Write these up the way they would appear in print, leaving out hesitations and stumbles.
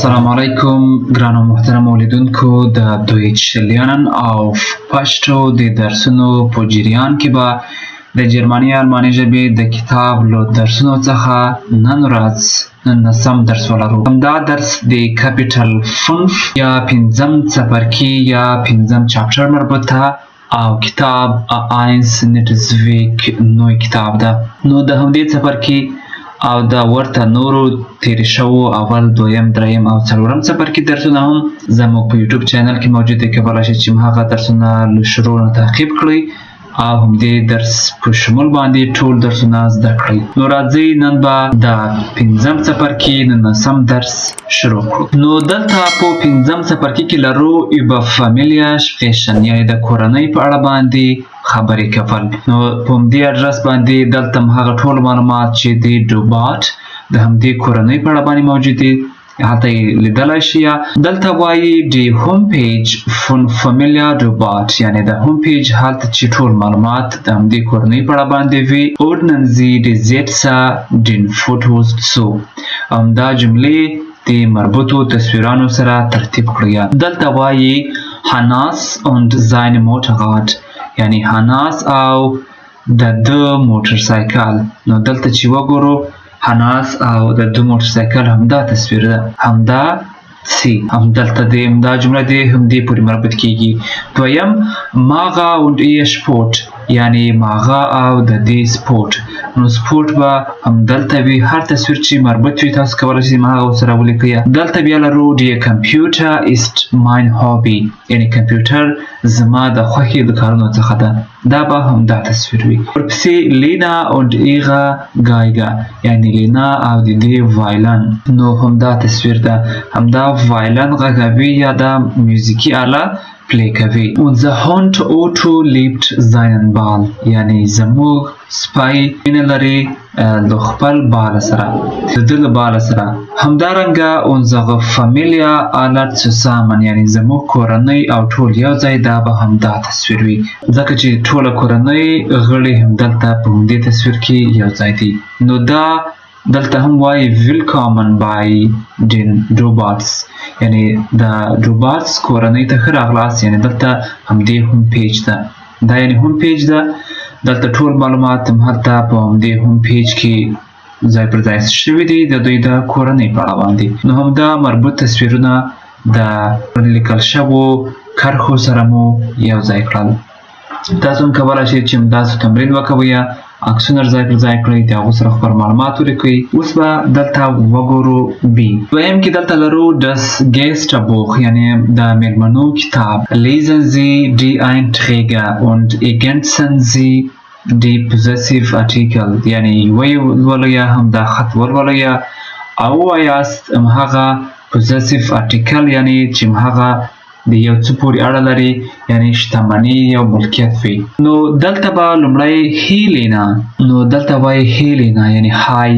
السلام علیکم ګرانو محترم اولیدونکو د دویچ lernen auf پښتو د درسونو په جریان کې به د جرمني الماني ژبې د کتاب له درسونو څخه نن ورځ نهم درس ولرو. همدا درس د کاپیټل 5 یا پنځم څپرکی یا پنځم چاپټر مربوط او کتاب 1 Netzwerk نوی کتاب ده. نو د همدې څپرکی او دا ورته نورو تیر شوو اول دویم دریم او څلورم څپرکی درسونه هم زموږ په یوټیوب چینل کې موجود دي. کولای شئ چې هغه درسونه له شروع نه تعقیب کړئ او همدې درس په شمول باندې ټول درسونه زده کړئ. نو راځئ نن به د پنځم څپرکي نهم درس شروع کړو. نو دلته په پنځم څپرکي کې لرو über Familie sprechen یعنې د کورنۍ په اړه باندې خبرې کول. نو په همدې اډرس باندې دلته هغه ټول معلومات چې د ډوباټ د همدې کورنۍ په اړه باندې موجود دي هلته یې لیدلی شي. دلته وایي د هوم پیج فون فامیلیا ډوباټ یعنې د هوم پیج هلته چې ټول معلومات د همدې کورنۍ په اړه باندې وي. ordnen Sie die Sätze den Fotos zu. همدا جملې د مربوطو تصویرانو سره ترتیب کړئ. دلته وایي Hannes und seine Motorrad یعنی هاناس او د ده موټرسایکل. نو دلته چې وګورو هاناس او د ده موټرسایکل همدا تصویر ده، همدا سی همدلته د همدا جمله دی همدې پورې مربوط کیږي. دویم ماغا und ihr Sport یعنی ماغا او د دې سپورت. نو سپورت به همدلته وي. هر تصویر چې مربوط وي تاسو کولی شئ هغه ورسره ولیکئ. دلته بیا لرو die Computer ist mein Hobby یعنی کمپیوټر زما د خوښې د کارونو څخه ده. دا به همدا تصویر وي. ورپسې لینا und ihre Geige یعنی لینا او د دې وایلن. نو همدا تصویر ده، همدا وایلن غږوي یا دا میوزیکي آله پلی کوي. unser Hund Otto liebt seinen Ball یعنی زموږ سپی مینه لري د خپل بال سره، د ده له بال سره. همدارنګه unsere Familie alle zusammen یعنی زموږ کورنۍ او ټول یو ځای. دا به همدا تصویر وي ځکه چې ټوله کورنۍ غړي همدلته په همدې تصویر کې یو ځای دي. نو دا دلته هم وایي willkommen bei den Robots یعنی د روباټس کورنۍ ته ښه راغلاست. یعنی دلته همدې هوم پیج ده، دا یعنی هوم پیج ده. دلته ټول معلومات هلته په همدې هوم پیج کې ځای پر ځای شوي دي د دوی د کورنۍ په اړه باندې. نو همدا مربوط تصویرونه د لیکل شوو کرښو سره مو یو ځای کړل. تاسو هم کولی شئ چې همداسې تمرین وکوئ، عکسونه ځای پر ځای کړئ، د هغو سره خپل معلومات ولیکئ. اوس به دلته وګورو بي. دویم کې دلته لرو das Gästebuch یعنې د میلمنو کتاب. lesen Sie die Einträge und ergänzen Sie die possessive Artikel یعنې ولولئ همدا خط ولولئ او ووایاست هغه possessive article یعنې چې هغه د یو څه پورې اړه لري یعنی شتمني یا ملکیت وي. نو دلته به لومړی هیلینا. نو دلته وایي هیلینا یعنی های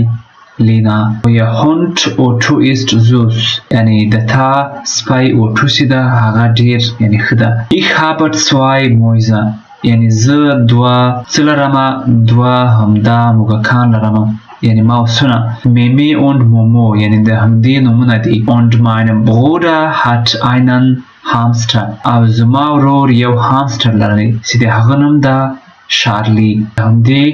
لینا. یا هوند اوټو ایست زوس یعنی د تا سپی اوټوسی ده هغه ډیر یعنی ښه ده. ich habe zwei Mäuse یعنی زه دوه څه لرمه، دوه همدا موږکان لرمه یعنی ماوسونه. میمی und مومو یعنی د همدې نومونه دي. und mein Bruder hat einen هامستر او زما ورور یو هامستر لري چې د هغه نوم ده شارلی. همدې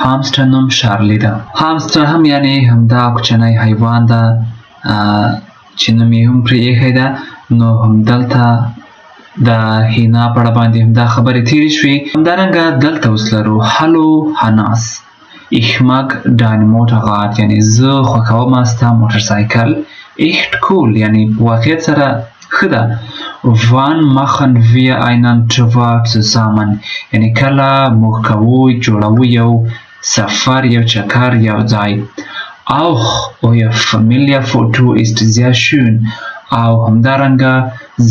هامستر نوم شارلی ده. هامستر هم یعنی همدا کوچنی حیوان ده چې نوم یې هم پرې ایښی ده. نو همدلته د هینا په اړه باندې همدا خبرې تېرې شوې. همدارنګه دلته اوس لرو هلو هاناس ich mag dein Motorrad یعنی زه خوښوم ستا موټرسایکل. echt cool یعنی واقعیت سره ښه ده. wann machen wir einen Tour zusammen یعنی کله موږ کوو جوړوو یو سفر یو چکر یو ځای. auch euer Familienfoto ist sehr schön او همدارنګه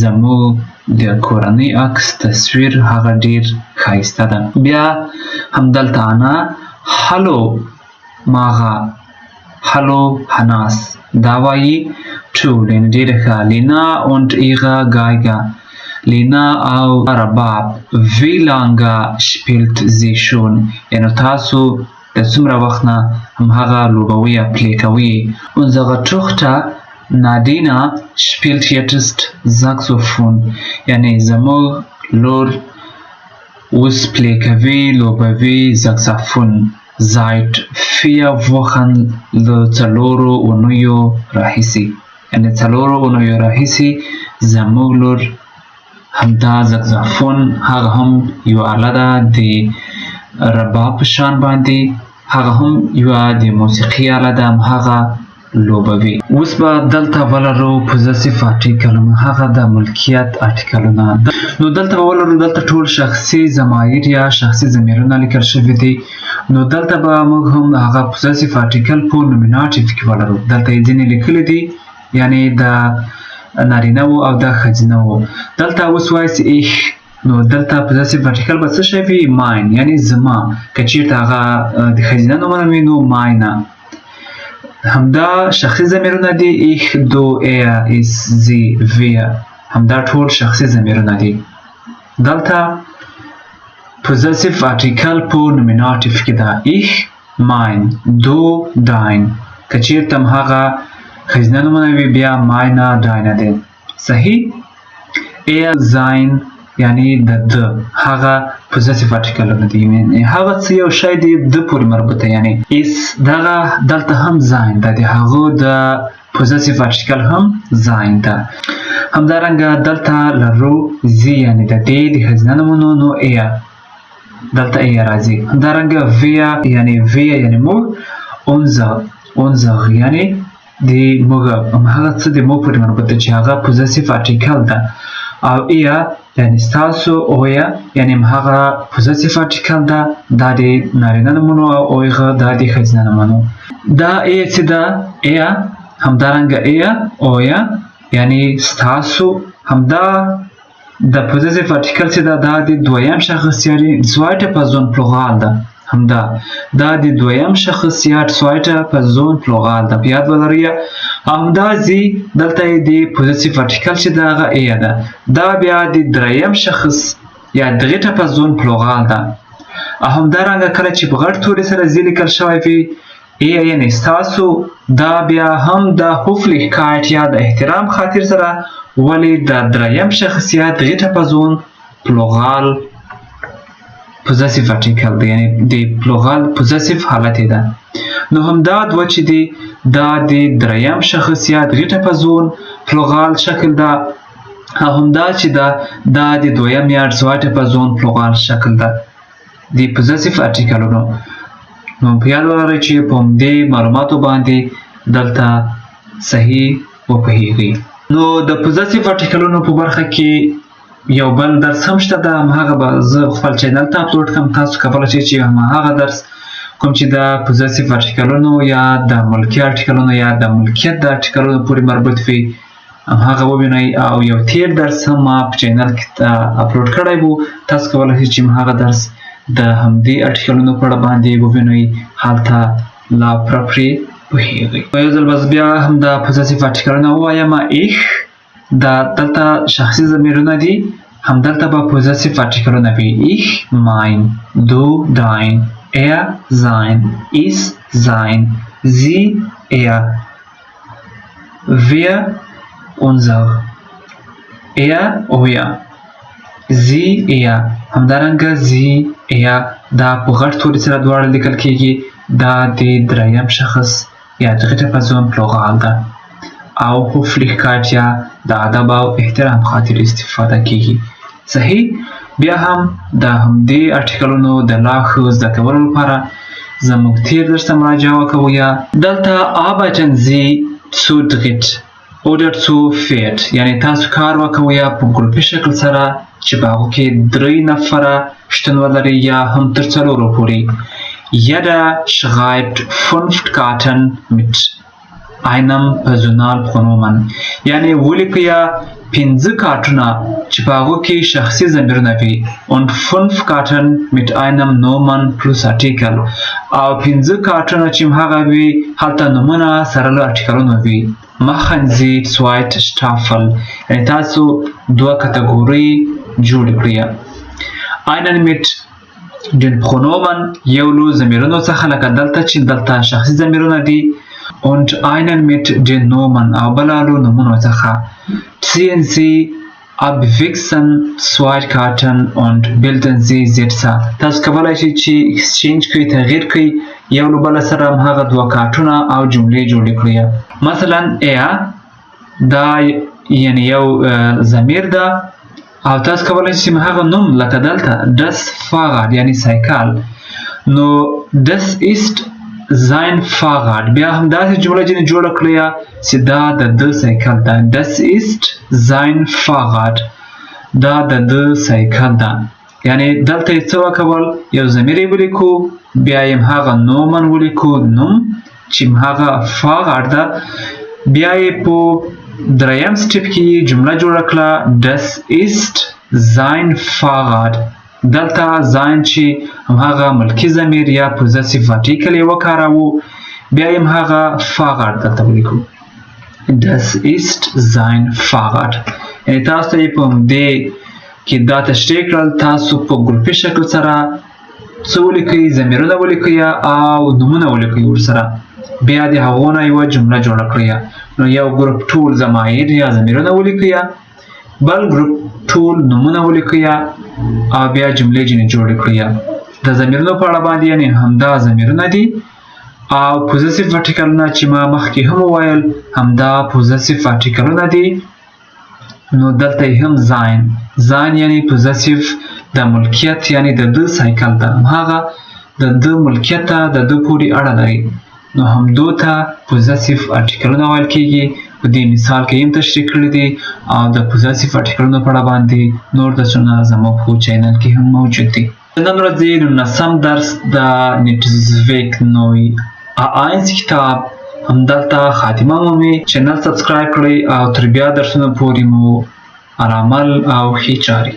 زموږ د کورنۍ عکس تصویر هغه ډیر ښایسته ده. بیا همدلته انا هلو ماغا هلو هناس. دا وایي ټول یعنې ډېره ښه. لینا und ihre Geige لینا او رباب. wie lange spielt sie schon یعنې تاسو د څومره وخت نه همهغه لوبوي یا پلی کوي. unsere Tochter Nadina spielt jetzt Saxophon. یعنی زموږ لور اوس پلی کوي لوبوي ساکسافون. seit 4 Wochen له څلورو اونیو راهیسې. یعنی څلورو اونیو راهیسې زموږ لور همدا ساکسافون، هغه هم یو آله ده د رباب په شان باندې، هغه هم یوه د موسیقي آله ده، هغه لوبوي. اوس به دلته ولرو پوزیسیف آرټیکلونه، هغه د ملکیت آرټیکلونه. نو دلته به ولرو دلته ټول شخصي ضمایر یا شخصي ضمیرونه لیکل شوي دي. نو دلته به موږ هم هغه پوزیسیف آرټیکل په نومیناتیف کې ولرو. دلته یې ځینې لیکلي دي، یعنی د نارینه و او د ښځینه و. دلته اوس وایي ایخ، نو دلته پوزیسیف آرټیکل به څه شی وي؟ ماین، یعنی زما. که چیرته هغه د ښځینه نومونه وي نو ماینه. همدا شخصي ضمیرونه دي، ایخ، دو، er، is، sie، wir. همدا ټول شخصي ضمیرونه دي. دلته پوزیسیف آرټیکل په نومیناتیف کې ده، ایخ، mein، du، dein. که چیرته هم هغه ښځینه نومونه وي بیا meine، deine دی. صحیح؟ er، sein یعنی د ده، هغه پوزیسیف آرټیکلونه دي. هغه څه یو شی دی د پورې مربوطه، یعنی is دغه دلته هم sein ده، د هغه د پوزیسیف آرټیکل هم sein ده. همدارنګه دلته لرو زی، یعنی د دې د ښځینه نومونو نو er، دلته er راځي. همدارنګه wir یعنی موږ، unser یعنی د موږ، هغه څه د موږ پورې مربوطه چې هغه پوزیسیف آرټیکل ده. او ihr یعنی ستاسو، euer یعنی هغه پوزیسیف آرټیکل ده، دا د نارینه نومونو، او euer دا د ښځینه نومونو. دا چې ده er، همدارنګه euer یعنی ستاسو. همدا د پوزیسیف آرټیکل چې ده دا د دویم شخص یعنی zweite Person Plural ده. همدا دا د دویم شخص یا zweite Person Plural ده، په یاد ولرئ. همدا زی دلته د پوزیسیف آرټیکل چې ده هغه er ده، دا بیا د دریم شخص یا dritte Person Plural ده. همدارنګه کله چې په غټ توري سره زی لیکل شوی وي er یعنی ستاسو، دا بیا هم د Höflichkeit یا د احترام خاطر سره ولې د دریم شخص یا dritte Person Plural پوزیسیف آرټیکل دی، یعنی د پلورال پوزیسیف حالت ده. نو همدا دوه چې دی دا د دریم شخص یا dritte Person پلورال شکل ده، او همدا چې دا د دویم یا zweite Person پلورال شکل ده د پوزیسیف آرټیکلونو. نو په یاد ولرئ چې په همدې معلوماتو باندې دلته صحیح وپوهیږئ. نو د پوزیسیف آرټیکلونو په برخه کې یو بل درس هم شته، دا هغه به زه خپل چینل ته اپلوډ کړم. تاسو کولی شئ چې هغه درس کوم چې د پوزیسیف آرټیکلونو یا د ملکي آرټیکلونو یا د ملکیت د آرټیکلونو پورې مربوط وي، هغه ووینئ. او یو تیر درس هم ما په چینل کې اپلوډ کړی و، تاسو کولی شئ چې هغه درس د همدې آرټیکلونو په اړه باندې ووینئ، هلته لا پوره پرې پوهیږئ. یو ځل بس بیا هم د پوزیسیف آرټیکلونه ووایم. ایخ دا دلته شخصي ضمیرونه دي، همدلته به پوزیسیف آرټیکلونه وي. ایخ، mein، du، dein، er، sein، is، sein، sie، er، wir، unser، er، euer، sie، er. همدارنګه sie، er دا په غټ توري سره دواړه لیکل کیږي، دا د دریم شخص یا dritte Person Plural ده، او Höflichkeit یا د ادب او احترام خاطر استفاده کیږي. صحیح؟ بیا هم د همدې آرټیکلونو د لا ښه زده کولو لپاره زموږ تیر درس ته مراجعه وکړئ. دلته arbeiten Sie zu dritt oder zu viert، یعنی تاسو کار وکوئ په ګروپي شکل سره چې په هغو کې 3 نفره شتون ولري یا هم تر 4 پورې. Jeder schreibt 5 Karten mit einem Personalpronomen، یعنی ولیکئ 5 کارتونه چې په هغو کې شخصي ضمیرونه وي، und 5 Karten mit einem Nomen plus Artikel، او 5 کارتونه چې هغه وي هلته نومونه سره له آرټیکلونو وي. machen Sie 2 Staffeln، یعنی تاسو 2 کټګورۍ جوړ کړئ. einen mit den Pronomen یو له ضمیرونو څخه، لکه دلته چې دلته شخصي ضمیرونه دي، und einen mit den Nomen او بلالو نمونو څخه ziehen Sie abwechselnd zwei Karten und bilden Sie Sätze. تاسو کولای شئ چې اکسچینج کړئ، تغییر کړئ، یو له بل سره هماغه دوه کارتونه او جملې جوړې کړئ. مثلا er دا یعنی یو ضمیر ده او تاسو کولای شئ هغه نوم لکه دلته das Fahrrad یعنی سایکل، نو das ist sein Fahrrad بیا هم داسې جمله جوړه کړئ چې دا د ده سایکل ده. das ist sein Fahrrad دا د ده سایکل ده. یعنی دلته یې څه وکول، یو ضمیر یې ولیکو، بیا یې هغه نومن ولیکو نوم چې هغه Fahrrad ده، بیا یې په دریم سټپ کې جمله جوړه کړه das ist sein Fahrrad. دلته sein چې هغه ملکی ضمیر یا پوزیسیو آرټیکل یې وکاراوه، بیا یې هغه Fahrrad دلته ولیکو das ist sein Fahrrad. یعنی تاسو ته یې په همدې کې دا تشریح کړل، تاسو په ګروپي شکل سره څه ولیکئ، ضمیرونه ولیکئ او نومونه ولیکئ ورسره، بیا د هغو نه یوه جمله جوړه کړئ. نو یو ګروپ ټول ضمایر یا ضمیرونه ولیکئ، بل ګروپ ټول نومونه ولیکئ او بیا جملې ځینې جوړې کړئ. د ضمیرونو په اړه باندې یعنې همدا ضمیرونه دي او پوزیسیو آرټیکلونه چې ما مخکې هم وویل همدا پوزیسیو آرټیکلونه دي. نو دلته یې هم زاین یعنی پوزیسیو د ملکیت یعنی د ده سایکل ده، هماغه د ده ملکیت ته د ده پورې اړه لري، نو همدو ته پوزیسیو آرټیکلونه ویل کېږي. په دې مثال کې هم تشریح کړي دي او د پوزیسیو آرټیکلونو په اړه باندې نور درسونه زموږ په چینل کې هم موجود دي. نن ورځې 19م درس د نیټزویک نوی A1 کتاب همدلته خاتمه مومي. چینل سبسکرایب کړئ او تر بیا درسونو پورې مو آرامل او ښې چارې.